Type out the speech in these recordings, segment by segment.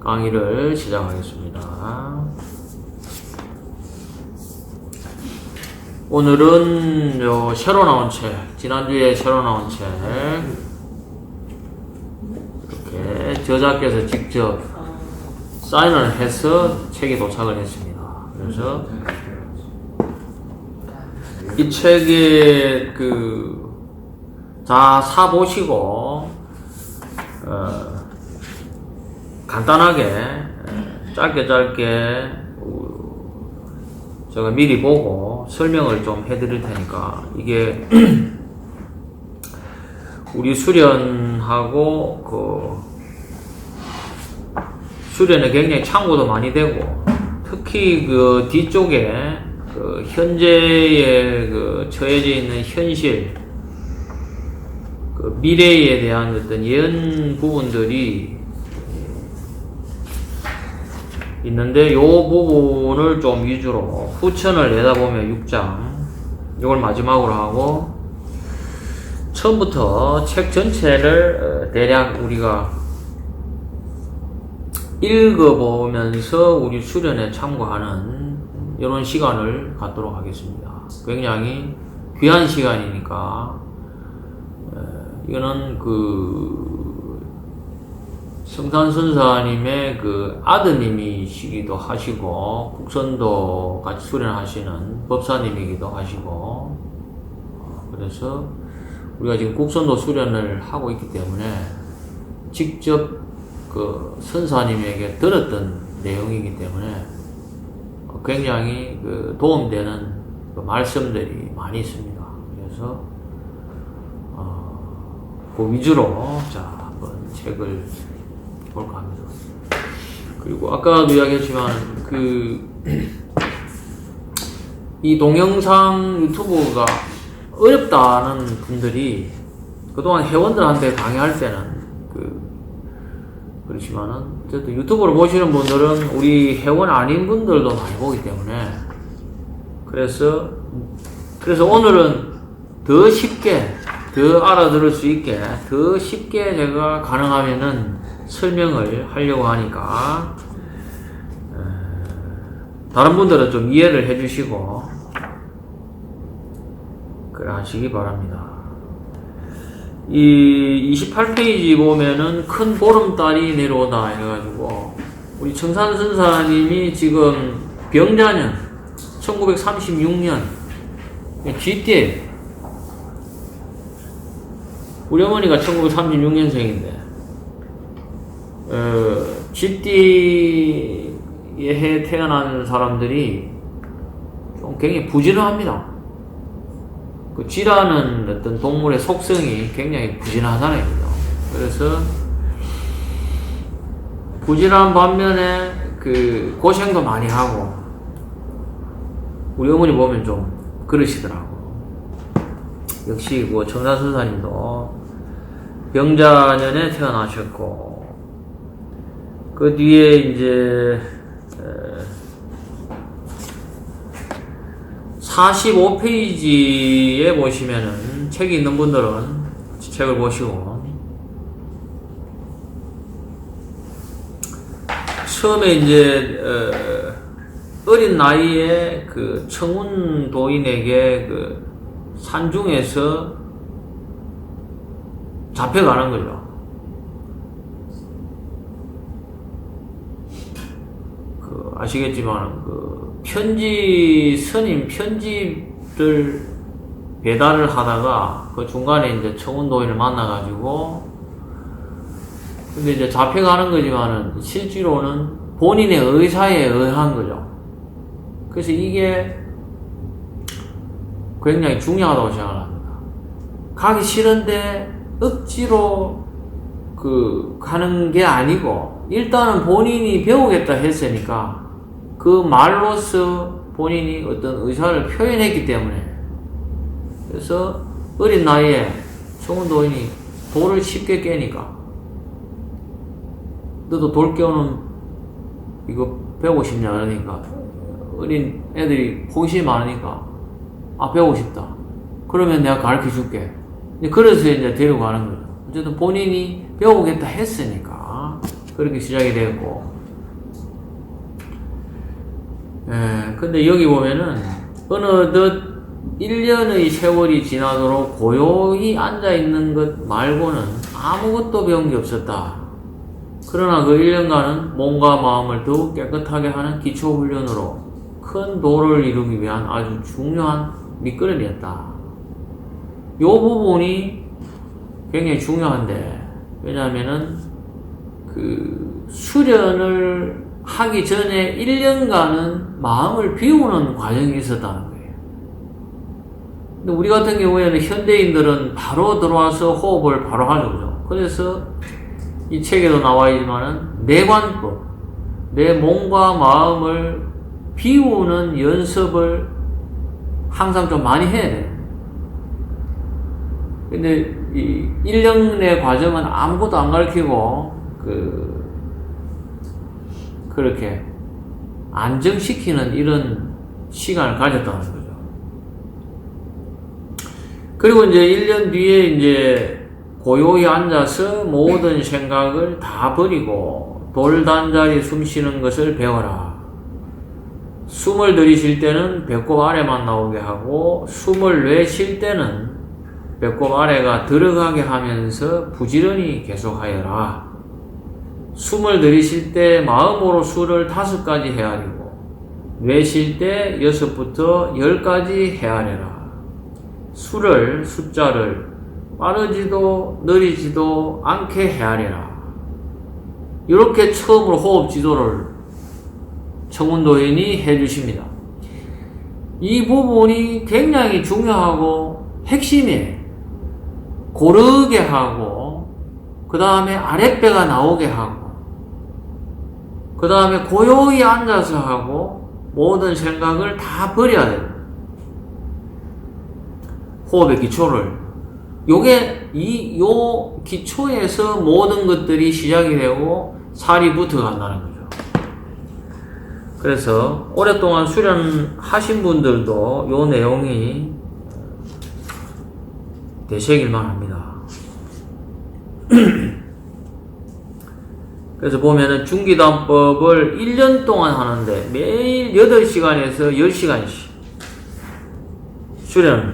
강의를 시작하겠습니다. 오늘은 새로 나온 책, 지난주에 새로 나온 책, 이렇게 저자께서 직접 사인을 해서 책이 도착을 했습니다. 그래서 이 책에 다 사보시고, 간단하게, 짧게 제가 미리 보고 설명을 좀 해드릴 테니까, 이게 우리 수련하고 수련에 굉장히 참고도 많이 되고, 특히 뒤쪽에 현재에 처해져 있는 현실, 미래에 대한 어떤 예언 부분들이 있는데, 요 부분을 좀 위주로 후천을 내다보면 6장, 이걸 마지막으로 하고, 처음부터 책 전체를 대략 우리가 읽어보면서 우리 수련에 참고하는 이런 시간을 갖도록 하겠습니다. 굉장히 귀한 시간이니까, 이거는 성산선사님의 아드님이시기도 하시고, 국선도 같이 수련하시는 법사님이기도 하시고, 그래서 우리가 지금 국선도 수련을 하고 있기 때문에 직접 선사님에게 들었던 내용이기 때문에 굉장히 도움되는 말씀들이 많이 있습니다. 그래서 그 위주로 한번 책을 볼까 합니다. 그리고 아까도 이야기했지만 이 동영상 유튜브가 어렵다는 분들이 그동안 회원들한테 강의할 때는 그렇지만은 어쨌든 유튜브로 보시는 분들은 우리 회원 아닌 분들도 많이 보기 때문에, 그래서 오늘은 더 쉽게, 더 알아들을 수 있게, 더 쉽게 제가 가능하면은 설명을 하려고 하니까, 다른 분들은 좀 이해를 해주시고 그래 하시기 바랍니다. 이 28페이지 보면은 큰 보름달이 내려오다 해가지고, 우리 청산선사님이 지금 병자년 1936년 쥐띠, 우리 어머니가 1936년생인데 쥐띠의 해에 태어난 사람들이 좀 굉장히 부지런합니다. 쥐라는 어떤 동물의 속성이 굉장히 부지런하잖아요. 그래서 부지런한 반면에 고생도 많이 하고, 우리 어머니 보면 좀 그러시더라고. 역시 청산선사님도 병자년에 태어나셨고, 그 뒤에 이제 45페이지에 보시면은, 책이 있는 분들은 책을 보시고, 처음에 이제 어린 나이에 청운도인에게 산중에서 잡혀가는 거죠. 아시겠지만 스님 편지를 배달을 하다가 중간에 이제 청운도인을 만나가지고, 근데 이제 잡혀가는 거지만은 실제로는 본인의 의사에 의한 거죠. 그래서 이게 굉장히 중요하다고 생각합니다. 가기 싫은데 억지로 가는 게 아니고, 일단은 본인이 배우겠다 했으니까 그 말로써 본인이 어떤 의사를 표현했기 때문에, 그래서 어린 나이에 청운도인이 돌을 쉽게 깨니까, 너도 돌 깨우는 이거 배우고 싶냐 그러니까, 어린 애들이 호기심이 많으니까 배우고 싶다. 그러면 내가 가르쳐 줄게. 그래서 이제 데리고 가는 거죠. 어쨌든 본인이 배우겠다 했으니까 그렇게 시작이 되었고, 근데 여기 보면은 어느덧 1년의 세월이 지나도록 고요히 앉아있는 것 말고는 아무것도 배운 게 없었다. 그러나 그 1년간은 몸과 마음을 더욱 깨끗하게 하는 기초훈련으로 큰 도를 이루기 위한 아주 중요한 밑거름이었다. 요 부분이 굉장히 중요한데, 왜냐하면은 그 수련을 하기 전에 1년간은 마음을 비우는 과정이 있었다는 거예요. 근데 우리 같은 경우에는 현대인들은 바로 들어와서 호흡을 바로 하죠. 그죠? 그래서 이 책에도 나와 있지만은 내관법, 내 몸과 마음을 비우는 연습을 항상 좀 많이 해야 돼요. 근데 이 1년의 과정은 아무것도 안 가르치고 그렇게 안정시키는 이런 시간을 가졌다는 거죠. 그리고 이제 1년 뒤에 이제 고요히 앉아서 모든 생각을 다 버리고 돌단자리 숨 쉬는 것을 배워라. 숨을 들이쉴 때는 배꼽 아래만 나오게 하고 숨을 내쉴 때는 배꼽 아래가 들어가게 하면서 부지런히 계속하여라. 숨을 들이쉴 때 마음으로 수를 5가지 헤아리고 내쉴 때 6부터 10까지 헤아려라. 숫자를 빠르지도 느리지도 않게 헤아려라. 이렇게 처음으로 호흡 지도를 청운도인이 해주십니다. 이 부분이 굉장히 중요하고 핵심이에요. 고르게 하고 그 다음에 아랫배가 나오게 하고 그 다음에 고요히 앉아서 하고 모든 생각을 다 버려야 돼요. 호흡의 기초를. 요 기초에서 모든 것들이 시작이 되고 살이 붙어 간다는 거죠. 그래서 오랫동안 수련하신 분들도 요 내용이 되새길만 합니다. 그래서 보면은 중기단법을 1년 동안 하는데 매일 8시간에서 10시간씩 수련.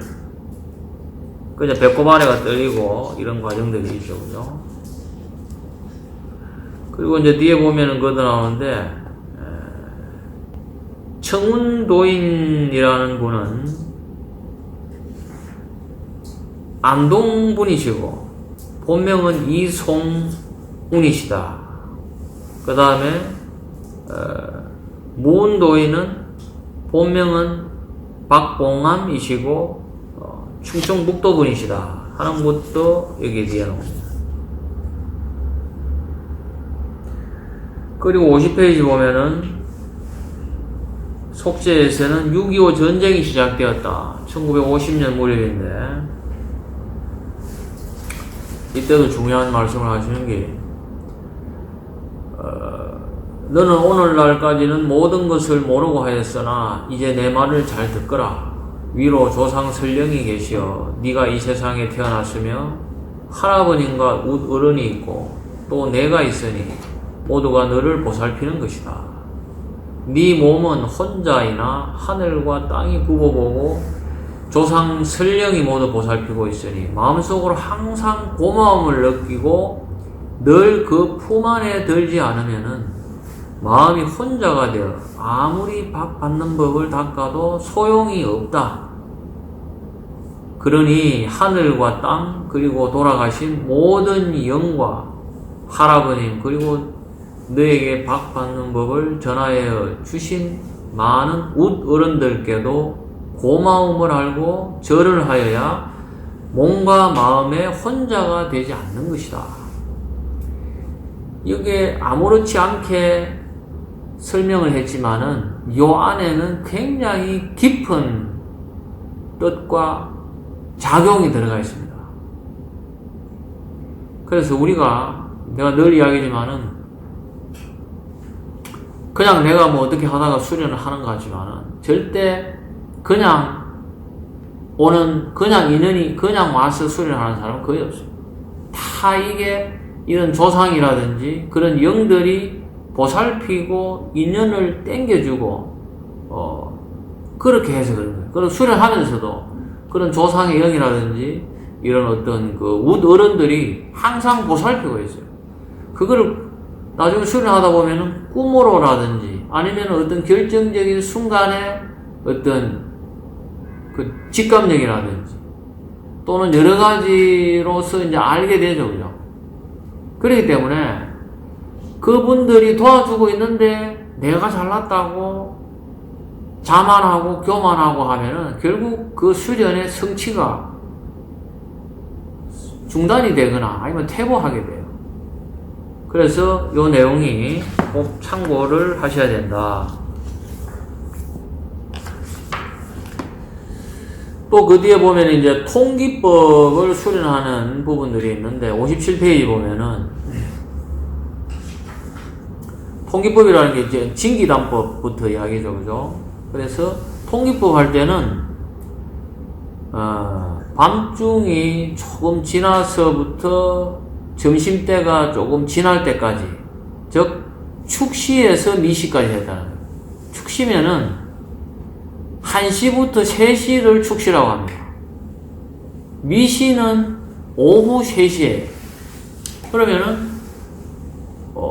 그냥 배꼽 아래가 떨리고 이런 과정들이 있죠. 그죠? 그리고 이제 뒤에 보면은 그것도 나오는데, 청운도인이라는 분은 안동분이시고 본명은 이송운이시다. 그 다음에 무운도인은 본명은 박봉암이시고 충청북도분이시다 하는 것도 여기 뒤에 나옵니다. 그리고 50페이지 보면은 속죄에서는 6.25 전쟁이 시작되었다. 1950년 무렵인데 이때도 중요한 말씀을 하시는 게 너는 오늘날까지는 모든 것을 모르고 하였으나 이제 내 말을 잘 듣거라. 위로 조상 설령이 계시어 네가 이 세상에 태어났으며 할아버님과 어른이 있고 또 내가 있으니 모두가 너를 보살피는 것이다. 네 몸은 혼자이나 하늘과 땅이 굽어보고 조상 설령이 모두 보살피고 있으니 마음속으로 항상 고마움을 느끼고 늘 그 품 안에 들지 않으면은 마음이 혼자가 되어 아무리 밥 받는 법을 닦아도 소용이 없다. 그러니 하늘과 땅 그리고 돌아가신 모든 영과 할아버님 그리고 너에게 밥 받는 법을 전하여 주신 많은 웃 어른들께도 고마움을 알고 절을 하여야 몸과 마음에 혼자가 되지 않는 것이다. 이게 아무렇지 않게 설명을 했지만은 요 안에는 굉장히 깊은 뜻과 작용이 들어가 있습니다. 그래서 내가 늘 이야기지만은 그냥 내가 뭐 어떻게 하다가 수련을 하는 것 같지만은 절대 그냥 인연이 그냥 와서 수련하는 사람은 거의 없어요. 다 이게 이런 조상이라든지 그런 영들이 보살피고 인연을 땡겨주고 그렇게 해서 그런 거예요. 그리고 수련하면서도 그런 조상의 영이라든지 이런 어떤 그 웃 어른들이 항상 보살피고 있어요. 그거를 나중에 수련하다 보면은 꿈으로라든지 아니면 어떤 결정적인 순간에 어떤 그 직감력이라든지 또는 여러 가지로서 이제 알게 되죠. 그죠? 그렇기 때문에 그분들이 도와주고 있는데 내가 잘났다고 자만하고 교만하고 하면은 결국 그 수련의 성취가 중단이 되거나 아니면 퇴보하게 돼요. 그래서 이 내용이 꼭 참고를 하셔야 된다. 또 그 뒤에 보면 이제 통기법을 수련하는 부분들이 있는데 57페이지 보면은 통기법이라는 게 이제 진기단법부터 이야기죠. 그죠? 그래서 통기법 할 때는 밤중이 조금 지나서부터 점심때가 조금 지날 때까지, 즉 축시에서 미시까지 했다는 거예요. 축시면은 1시부터 3시를 축시라고 합니다. 미시는 오후 3시에 그러면은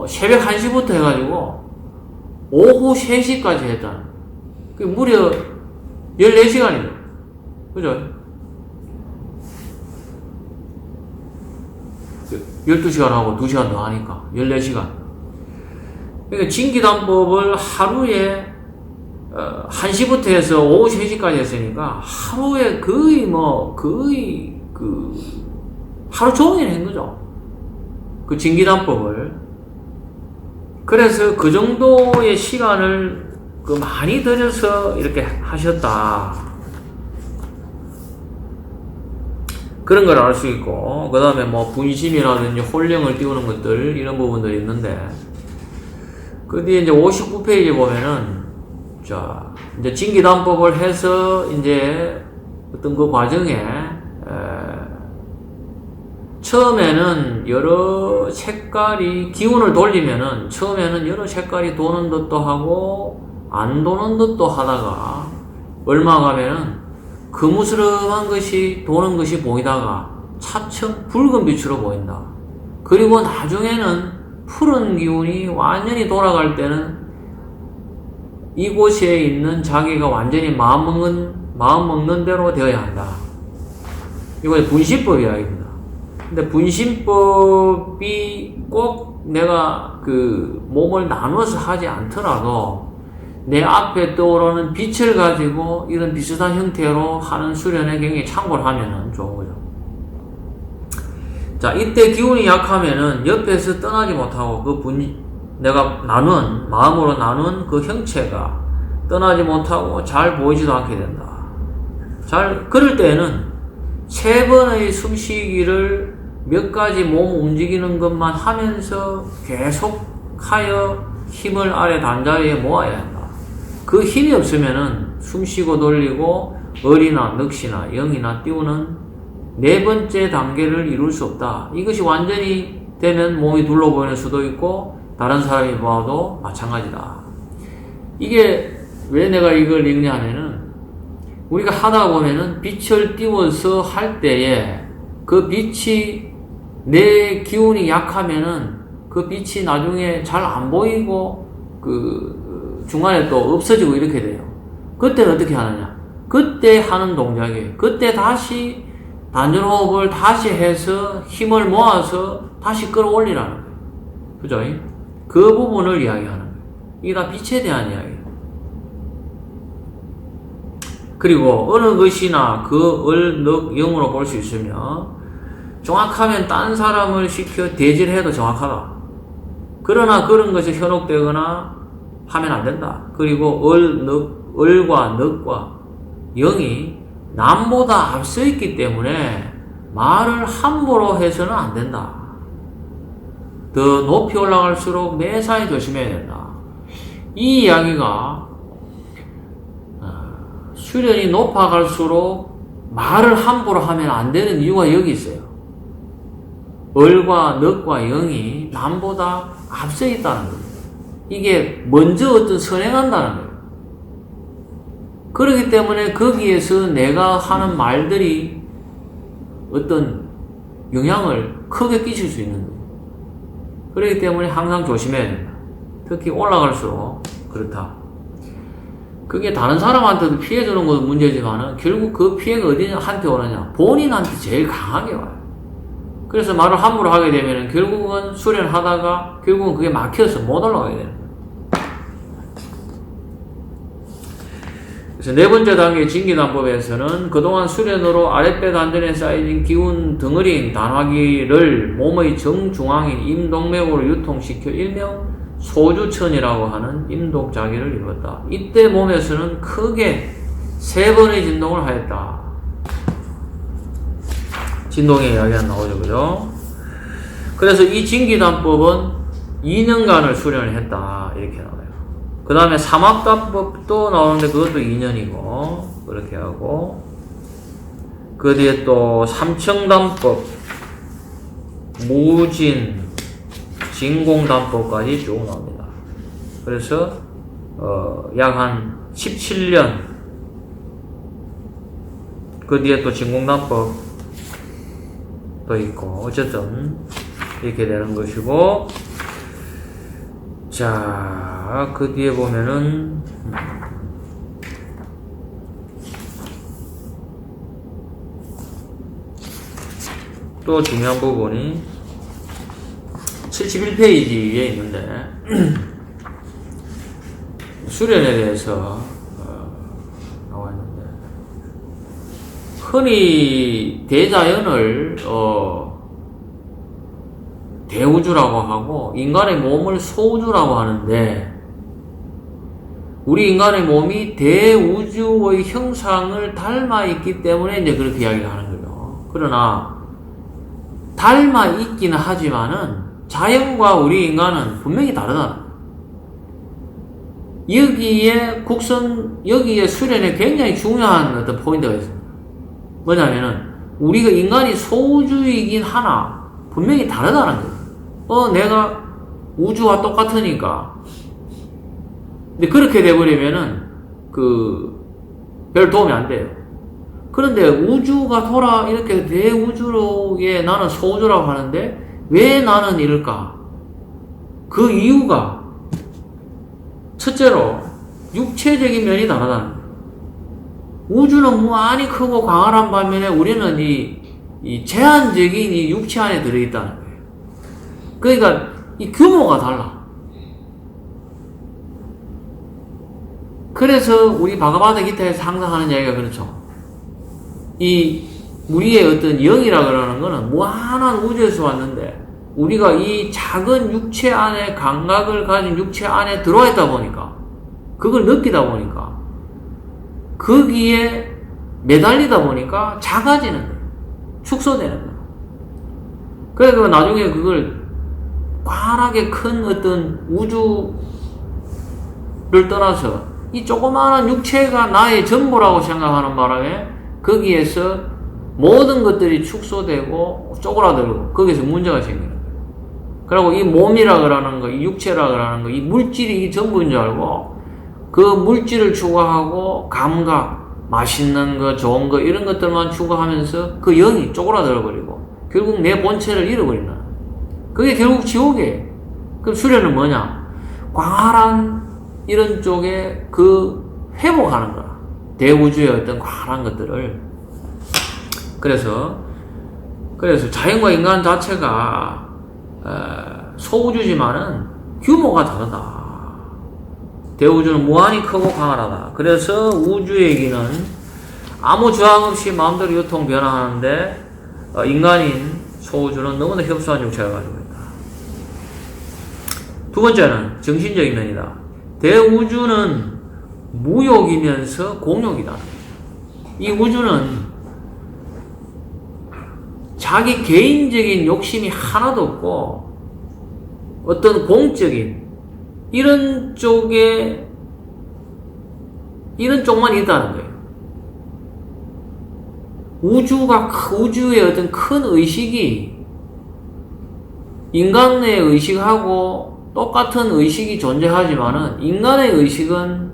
새벽 1시부터 해가지고 오후 3시까지 했다는 거예요. 그게 무려 14시간이에요. 그죠? 12시간 하고 2시간 더 하니까 14시간. 그러니까 진기단법을 하루에 1시부터 해서 오후 3시까지 했으니까 하루에 거의 하루 종일 한 거죠. 그 진기단법을. 그래서 그 정도의 시간을 많이 들여서 이렇게 하셨다. 그런 걸 알 수 있고, 그 다음에 뭐 분심이라든지 혼령을 띄우는 것들, 이런 부분들이 있는데, 그 뒤에 이제 59페이지 보면은, 자, 이제 진기단법을 해서 이제 어떤 그 과정에, 처음에는 여러 색깔이, 기운을 돌리면은, 처음에는 여러 색깔이 도는 듯도 하고, 안 도는 듯도 하다가, 얼마 가면은, 거무스름한 것이 도는 것이 보이다가 차츰 붉은 빛으로 보인다. 그리고 나중에는 푸른 기운이 완전히 돌아갈 때는 이곳에 있는 자기가 완전히 마음 먹는 대로 되어야 한다. 이거 분심법 이야기입니다. 근데 분심법이 꼭 내가 그 몸을 나눠서 하지 않더라도 내 앞에 떠오르는 빛을 가지고 이런 비슷한 형태로 하는 수련의 경우에 참고를 하면은 좋은 거죠. 자, 이때 기운이 약하면은 옆에서 떠나지 못하고 내가 마음으로 나눈 그 형체가 떠나지 못하고 잘 보이지도 않게 된다. 그럴 때는 3번의 숨쉬기를 몇 가지 몸 움직이는 것만 하면서 계속하여 힘을 아래 단자리에 모아야 한다. 그 힘이 없으면은 숨쉬고 돌리고 을이나 넋이나 영이나 띄우는 4번째 단계를 이룰 수 없다. 이것이 완전히 되면 몸이 둘러 보이는 수도 있고 다른 사람이 봐도 마찬가지다. 이게 왜 내가 이걸 읽냐 하면은 우리가 하다 보면은 빛을 띄워서 할 때에 그 빛이 내 기운이 약하면은 그 빛이 나중에 잘 안 보이고 중간에 또 없어지고 이렇게 돼요. 그때는 어떻게 하느냐? 그때 하는 동작이에요. 그때 다시 단전호흡을 다시 해서 힘을 모아서 다시 끌어올리라는 거예요. 그죠? 그 부분을 이야기하는 거예요. 이게 다 빛에 대한 이야기예요. 그리고 어느 것이나 그 을, 늑, 영으로 볼 수 있으며 정확하면 딴 사람을 시켜 대질해도 정확하다. 그러나 그런 것이 현혹되거나 하면 안 된다. 그리고 을과 늑과 영이 남보다 앞서 있기 때문에 말을 함부로 해서는 안 된다. 더 높이 올라갈수록 매사에 조심해야 된다. 이 이야기가 수련이 높아갈수록 말을 함부로 하면 안 되는 이유가 여기 있어요. 을과 늑과 영이 남보다 앞서 있다는 거예요. 이게 먼저 어떤 선행한다는 거예요. 그렇기 때문에 거기에서 내가 하는 말들이 어떤 영향을 크게 끼칠 수 있는 거예요. 그렇기 때문에 항상 조심해야 된다. 특히 올라갈수록 그렇다. 그게 다른 사람한테도 피해 주는 것도 문제지만은 결국 그 피해가 어디한테 오느냐? 본인한테 제일 강하게 와요. 그래서 말을 함부로 하게 되면은 결국은 수련하다가 결국은 그게 막혀서 못 올라가게 되는 거예요. 그래서 네 번째 단계 진기단법에서는 그동안 수련으로 아랫배 단전에 쌓여진 기운 덩어리인 단화기를 몸의 정중앙인 임동맥으로 유통시켜 일명 소주천이라고 하는 임독자기를 이루었다. 이때 몸에서는 크게 3번의 진동을 하였다. 진동의 이야기가 나오죠, 그죠? 그래서 이 진기단법은 2년간을 수련을 했다. 이렇게 나와요. 그 다음에 삼합단법도 나오는데 그것도 2년이고, 그렇게 하고, 그 뒤에 또 삼청단법, 무진, 진공단법까지 쭉 나옵니다. 그래서, 약 한 17년, 그 뒤에 또 진공단법, 또 있고, 어쨌든, 이렇게 되는 것이고, 자, 그 뒤에 보면은, 또 중요한 부분이 71페이지에 있는데, 수련에 대해서, 나와 있는데, 흔히 대자연을, 대우주라고 하고 인간의 몸을 소우주라고 하는데 우리 인간의 몸이 대우주의 형상을 닮아 있기 때문에 이제 그렇게 이야기를 하는 거죠. 그러나 닮아 있기는 하지만은 자연과 우리 인간은 분명히 다르다. 여기에 수련에 굉장히 중요한 어떤 포인트가 있습니다. 뭐냐면은 우리가 인간이 소우주이긴 하나 분명히 다르다는 거예요. 내가 우주와 똑같으니까. 근데 그렇게 돼버리면은, 별 도움이 안 돼요. 그런데 우주가 이렇게 대우주로에 나는 소우주라고 하는데, 왜 나는 이럴까? 그 이유가, 첫째로, 육체적인 면이 다르다는 거예요. 우주는 무한히 크고 광활한 반면에 우리는 이 제한적인 이 육체 안에 들어있다는 거예요. 그러니까 이 규모가 달라. 그래서 우리 바가바타 기타에서 항상 하는 이야기가 그렇죠. 이 우리의 어떤 영이라 그러는 거는 무한한 우주에서 왔는데 우리가 이 작은 육체 안에 감각을 가진 육체 안에 들어와 있다 보니까 그걸 느끼다 보니까 거기에 매달리다 보니까 작아지는 거예요. 축소되는 거예요. 그래서 나중에 그걸 광활하게 큰 어떤 우주를 떠나서 이 조그마한 육체가 나의 전부라고 생각하는 바람에 거기에서 모든 것들이 축소되고 쪼그라들고 거기서 문제가 생기는 거예요. 그리고 이 몸이라 그러는 거, 이 육체라 그러는 거, 이 물질이 이 전부인 줄 알고 그 물질을 추구하고 감각, 맛있는 거, 좋은 거 이런 것들만 추구하면서 그 영이 쪼그라들어 버리고 결국 내 본체를 잃어버린다. 그게 결국 지옥이에요. 그럼 수련은 뭐냐? 광활한 이런 쪽에 회복하는 거야. 대우주의 어떤 광활한 것들을. 그래서 자연과 인간 자체가, 소우주지만은 규모가 다르다. 대우주는 무한히 크고 광활하다. 그래서 우주의 기는 아무 저항 없이 마음대로 유통 변화하는데, 인간인 소우주는 너무나 협소한 육체를 가지고 있다. 두 번째는 정신적인 면이다. 대우주는 무욕이면서 공욕이다. 이 우주는 자기 개인적인 욕심이 하나도 없고 어떤 공적인 이런 쪽만 있다는 거예요. 우주의 어떤 큰 의식이 인간의 의식하고 똑같은 의식이 존재하지만은 인간의 의식은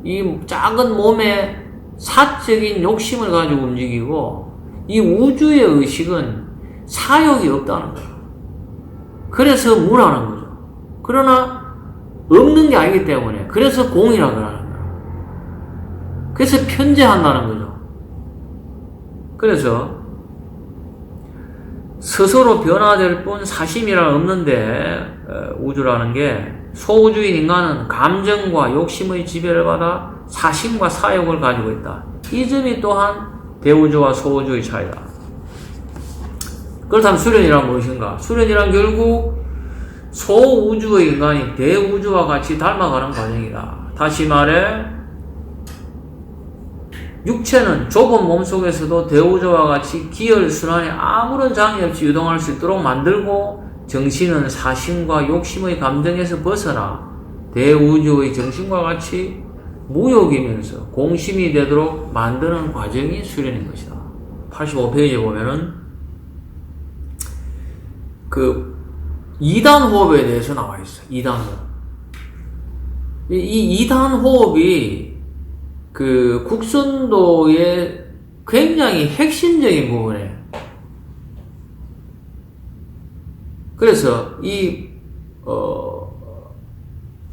이 작은 몸의 사적인 욕심을 가지고 움직이고, 이 우주의 의식은 사욕이 없다는 거예요. 그래서 무라는 거죠. 그러나 없는 게 아니기 때문에, 그래서 공이라고 하는 거예요. 그래서 편재한다는 거죠. 그래서 스스로 변화될 뿐 사심이란 없는데, 우주라는 게, 소우주인 인간은 감정과 욕심의 지배를 받아 사심과 사욕을 가지고 있다. 이 점이 또한 대우주와 소우주의 차이다. 그렇다면 수련이란 무엇인가? 수련이란 결국 소우주의 인간이 대우주와 같이 닮아가는 과정이다. 다시 말해, 육체는 좁은 몸속에서도 대우주와 같이 기혈순환에 아무런 장애 없이 유동할 수 있도록 만들고, 정신은 사심과 욕심의 감정에서 벗어나 대우주의 정신과 같이 무욕이면서 공심이 되도록 만드는 과정이 수련인 것이다. 85페이지에 보면은 그 2단 호흡에 대해서 나와 있어요. 2단 호흡. 이 2단 호흡이 그 국선도의 굉장히 핵심적인 부분이에요. 그래서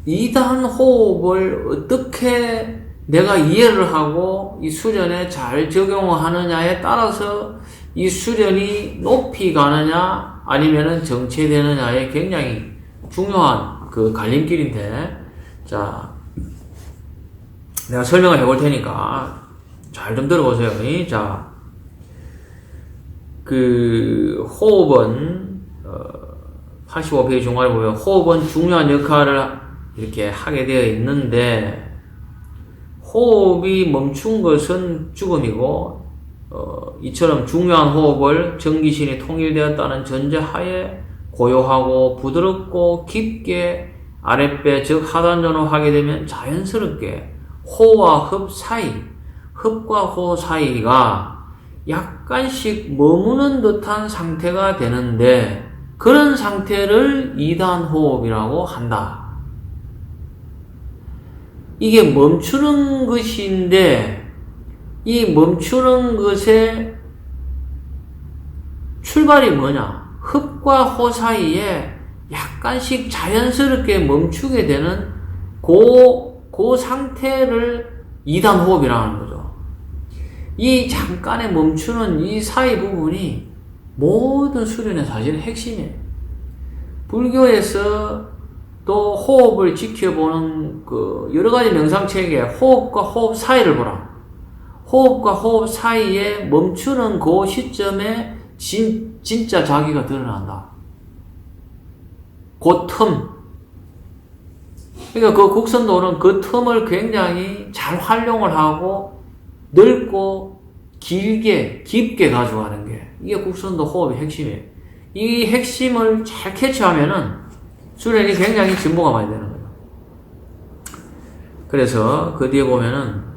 2단 호흡을 어떻게 내가 이해를 하고 이 수련에 잘 적용하느냐에 따라서 이 수련이 높이 가느냐 아니면은 정체되느냐에 굉장히 중요한 그 갈림길인데, 자, 내가 설명을 해볼 테니까 잘 좀 들어보세요. 자, 그 호흡은 85페이지 중간에 보면 호흡은 중요한 역할을 이렇게 하게 되어 있는데, 호흡이 멈춘 것은 죽음이고, 이처럼 중요한 호흡을 전기신이 통일되었다는 전제하에 고요하고 부드럽고 깊게 아랫배 즉 하단전으로 하게 되면 자연스럽게 호와 흡 사이, 흡과 호 사이가 약간씩 머무는 듯한 상태가 되는데, 그런 상태를 2단 호흡이라고 한다. 이게 멈추는 것인데, 이 멈추는 것의 출발이 뭐냐? 흡과 호 사이에 약간씩 자연스럽게 멈추게 되는 그 상태를 2단 호흡이라는 거죠. 이 잠깐의 멈추는 이 사이 부분이 모든 수련의 사실은 핵심이에요. 불교에서 또 호흡을 지켜보는 그 여러 가지 명상책에 호흡과 호흡 사이를 보라. 호흡과 호흡 사이에 멈추는 그 시점에 진짜 자기가 드러난다. 그 틈. 그러니까 그 국선도는 그 틈을 굉장히 잘 활용을 하고 넓고 길게, 깊게 가져가는 게, 이게 국선도 호흡의 핵심이에요. 이 핵심을 잘 캐치하면은 수련이 굉장히 진보가 많이 되는 거예요. 그래서 그 뒤에 보면은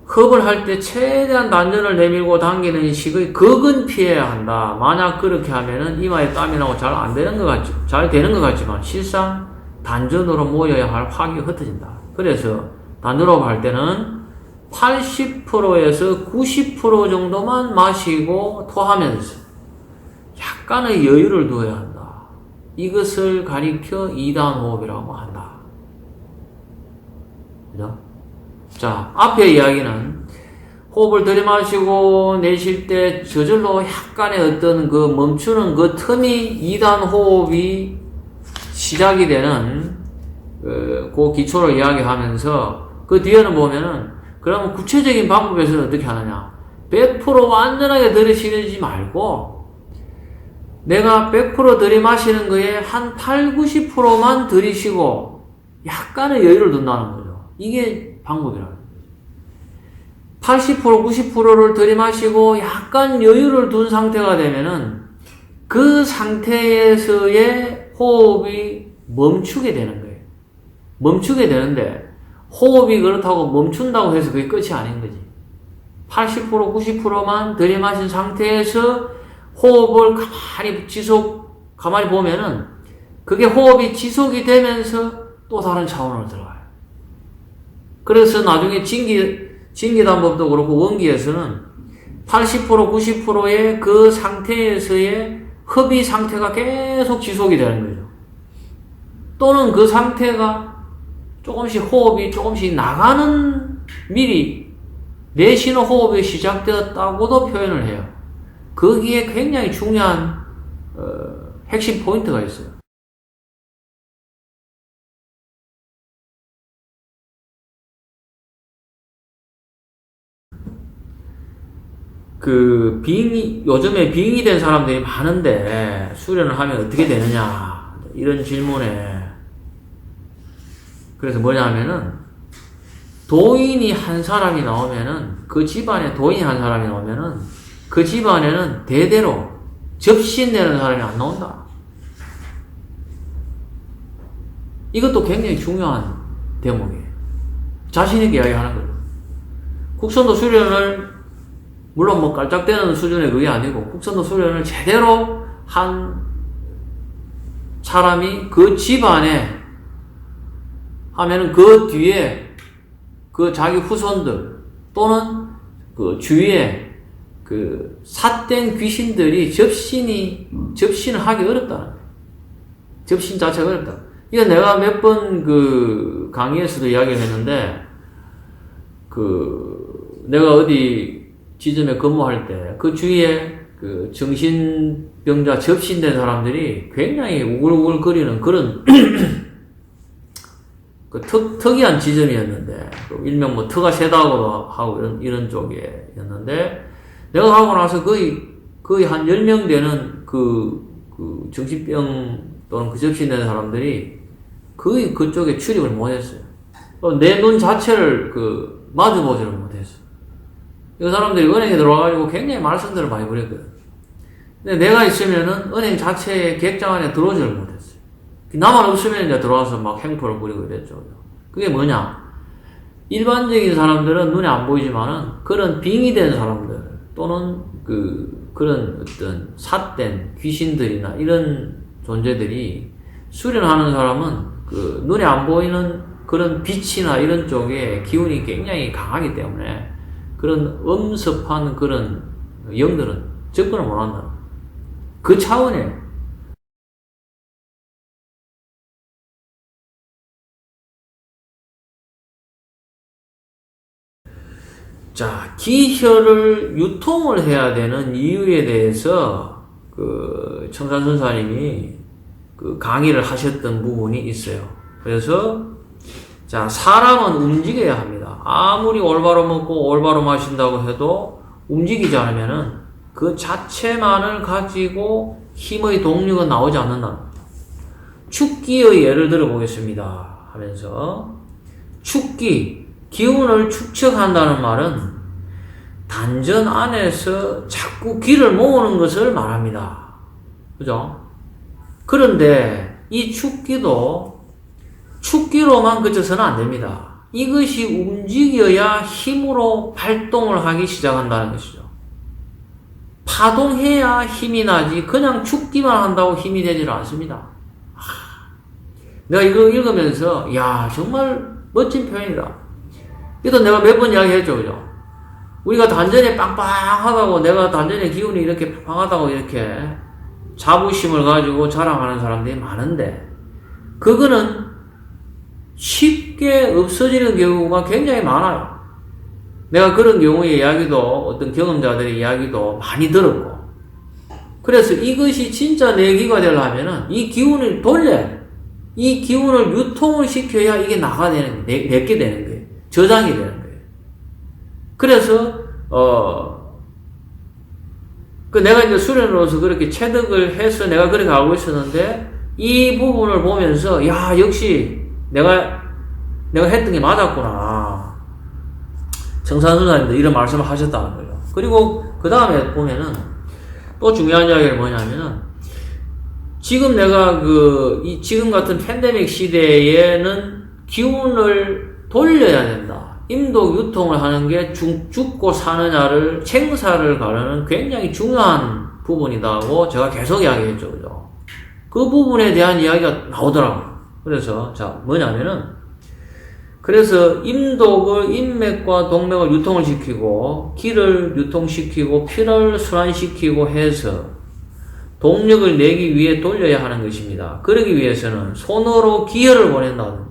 흡을 할 때 최대한 단전을 내밀고 당기는 식의 극은 피해야 한다. 만약 그렇게 하면은 이마에 땀이 나고 잘 안 되는 것 같지, 잘 되는 것 같지만 실상 단전으로 모여야 할 화기가 흩어진다. 그래서 단전호흡 할 때는 80%에서 90% 정도만 마시고 토하면서 약간의 여유를 두어야 한다. 이것을 가리켜 2단 호흡이라고 한다. 그죠? 자, 앞의 이야기는 호흡을 들이마시고 내쉴 때 저절로 약간의 어떤 그 멈추는 그 틈이 2단 호흡이 시작이 되는 그 기초를 이야기하면서, 그 뒤에는 보면은 그러면 구체적인 방법에서는 어떻게 하느냐? 100% 완전하게 들이쉬지 말고 내가 100% 들이마시는 거에 한 8, 90%만 들이쉬고 약간의 여유를 둔다는 거죠. 이게 방법이라는 거예요. 80%, 90%를 들이마시고 약간 여유를 둔 상태가 되면은 그 상태에서의 호흡이 멈추게 되는 거예요. 멈추게 되는데, 호흡이 그렇다고 멈춘다고 해서 그게 끝이 아닌 거지. 80%, 90%만 들이마신 상태에서 호흡을 가만히 보면은 그게 호흡이 지속이 되면서 또 다른 차원으로 들어가요. 그래서 나중에 진기단법도 그렇고 원기에서는 80% 90%의 그 상태에서의 흡입 상태가 계속 지속이 되는 거죠. 또는 그 상태가 조금씩 호흡이 조금씩 나가는 미리 내쉬는 호흡이 시작되었다고도 표현을 해요. 거기에 굉장히 중요한 핵심 포인트가 있어요. 요즘에 빙의 된 사람들이 많은데 수련을 하면 어떻게 되느냐 이런 질문에 그래서 뭐냐면은 도인이 한 사람이 나오면은 그 집안에 도인이 한 사람이 나오면은 그 집안에는 대대로 접신되는 사람이 안 나온다. 이것도 굉장히 중요한 대목이에요. 자신있게 이야기하는 거죠. 국선도 수련을 물론 뭐 깔짝대는 수준의 그게 아니고 국선도 수련을 제대로 한 사람이 그 집안에 하면은 그 뒤에 그 자기 후손들 또는 그 주위에 그 삿된 귀신들이 접신을 하기 어렵다는 거예요. 접신 자체가 어렵다. 이건 내가 몇 번 그 강의에서도 이야기를 했는데 내가 어디 지점에 근무할 때 그 주위에 그 정신병자 접신된 사람들이 굉장히 우글우글거리는 그런 그 특이한 지점이었는데 일명 뭐 터가 세다고도 하고 이런 쪽이었는데 내가 가고 나서 거의 한 10명 되는 그 정신병 또는 그 접신된 사람들이 거의 그쪽에 출입을 못했어요. 내 눈 자체를 마주보지를 못했어요. 이 사람들이 은행에 들어와가지고 굉장히 말썽들을 많이 부렸거든. 근데 내가 있으면은 은행 자체의 객장 안에 들어오지를 못했어요. 나만 없으면 이제 들어와서 막 행포를 부리고 이랬죠. 그게 뭐냐? 일반적인 사람들은 눈에 안 보이지만은 그런 빙의된 사람들 또는 그런 어떤 삿된 귀신들이나 이런 존재들이 수련하는 사람은 눈에 안 보이는 그런 빛이나 이런 쪽에 기운이 굉장히 강하기 때문에 그런 엄습한 그런 영들은 접근을 못 한다. 그 차원이에요. 자, 기혈을 유통을 해야 되는 이유에 대해서 청산선사님이 강의를 하셨던 부분이 있어요. 그래서 자, 사람은 움직여야 합니다. 아무리 올바로 먹고 올바로 마신다고 해도 움직이지 않으면은 그 자체만을 가지고 힘의 동력은 나오지 않는다. 축기의 예를 들어 보겠습니다. 하면서 축기, 기운을 축적한다는 말은 단전 안에서 자꾸 기를 모으는 것을 말합니다. 그죠? 그런데 이 축기로만 그쳐서는 안 됩니다. 이것이 움직여야 힘으로 발동을 하기 시작한다는 것이죠. 파동해야 힘이 나지 그냥 축기만 한다고 힘이 되지는 않습니다. 내가 이거 읽으면서 야 정말 멋진 표현이다. 이것도 내가 몇 번 이야기했죠. 그죠? 우리가 단전에 빵빵하다고 내가 단전에 기운이 이렇게 빵빵하다고 이렇게 자부심을 가지고 자랑하는 사람들이 많은데 그거는 쉽게 없어지는 경우가 굉장히 많아요. 내가 그런 경우의 이야기도 어떤 경험자들의 이야기도 많이 들었고 그래서 이것이 진짜 내 기가 되려면은 이 기운을 이 기운을 유통을 시켜야 이게 내게 되는 거예요. 저장이 되는 거예요. 그래서 내가 이제 수련으로서 그렇게 체득을 해서 내가 그렇게 알고 있었는데 이 부분을 보면서 야 역시 내가 했던 게 맞았구나. 청산선사님도 이런 말씀을 하셨다는 거예요. 그리고 그 다음에 보면은 또 중요한 이야기가 뭐냐면은 지금 내가 지금 같은 팬데믹 시대에는 기운을 돌려야 된다. 임도 유통을 하는 게 죽고 사느냐를 생사를 가르는 굉장히 중요한 부분이다고 제가 계속 이야기했죠. 그죠? 그 부분에 대한 이야기가 나오더라고요. 그래서 자 뭐냐면은 그래서 임독을 인맥과 동맥을 유통을 시키고 기를 유통시키고 피를 순환시키고 해서 동력을 내기 위해 돌려야 하는 것입니다. 그러기 위해서는 손으로 기혈을 보낸다든지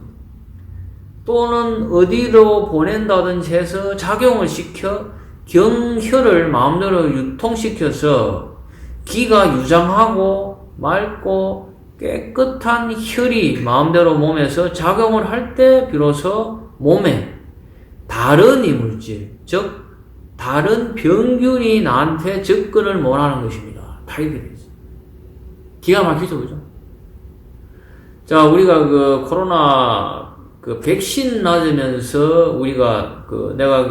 또는 어디로 보낸다든지 해서 작용을 시켜 경혈을 마음대로 유통시켜서 기가 유장하고 맑고 깨끗한 혈이 마음대로 몸에서 작용을 할 때 비로소 몸에 다른 이물질, 즉 다른 병균이 나한테 접근을 못하는 것입니다. 타이드리즈. 기가 막히죠, 그죠? 자, 우리가 그 코로나 그 백신 맞으면서 우리가 내가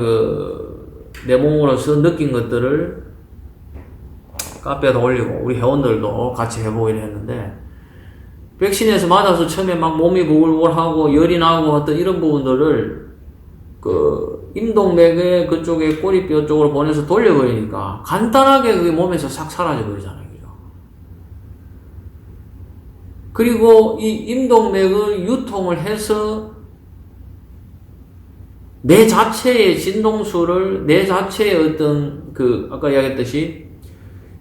내 몸으로서 느낀 것들을 카페에다 올리고 우리 회원들도 같이 해보고 이랬는데, 백신에서 맞아서 처음에 막 몸이 부글부글하고 열이 나고 어떤 이런 부분들을 임동맥의 그쪽에 꼬리뼈 쪽으로 보내서 돌려버리니까 간단하게 그게 몸에서 싹 사라져버리잖아요. 그죠? 그리고 이 임동맥의 유통을 해서 내 자체의 진동수를, 내 자체의 어떤 아까 이야기했듯이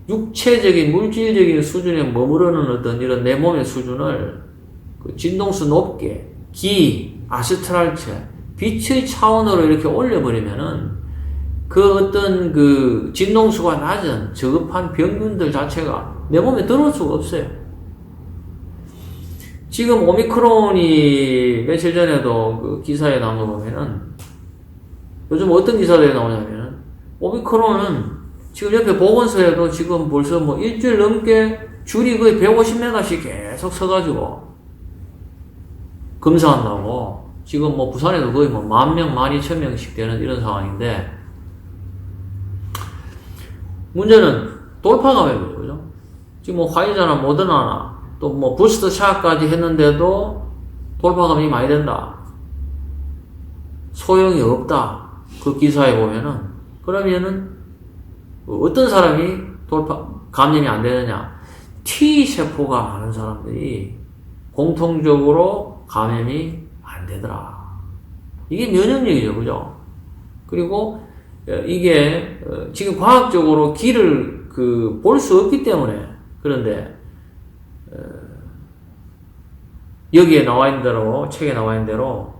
육체적인, 물질적인 수준에 머무르는 어떤 이런 내 몸의 수준을 진동수 높게, 기, 아스트랄체, 빛의 차원으로 이렇게 올려버리면은 그 어떤 진동수가 낮은 저급한 병균들 자체가 내 몸에 들어올 수가 없어요. 지금 오미크론이 며칠 전에도 기사에 나온 거 보면은 요즘 어떤 기사들이 나오냐면은 오미크론은 지금 옆에 보건소에도 지금 벌써 일주일 넘게 줄이 거의 150m씩 계속 서가지고 검사한다고. 지금 부산에도 거의 10,000명, 12,000명씩 되는 이런 상황인데, 문제는 돌파 감염이죠, 그죠? 지금 화이자나 모더나나 또 부스터 샷까지 했는데도 돌파 감염이 많이 된다. 소용이 없다. 그 기사에 보면은. 그러면은 어떤 사람이 감염이 안 되느냐? T세포가 많은 사람들이 공통적으로 감염이 안 되더라. 이게 면역력이죠, 그죠? 그리고 이게 지금 과학적으로 기를 볼 수 없기 때문에. 그런데 여기에 나와 있는 대로, 책에 나와 있는 대로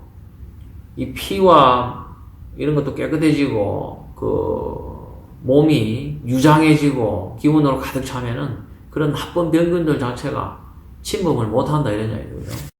이 피와 이런 것도 깨끗해지고 몸이 유장해지고 기운으로 가득 차면은 그런 나쁜 병균들 자체가 침범을 못한다 이런 얘기죠.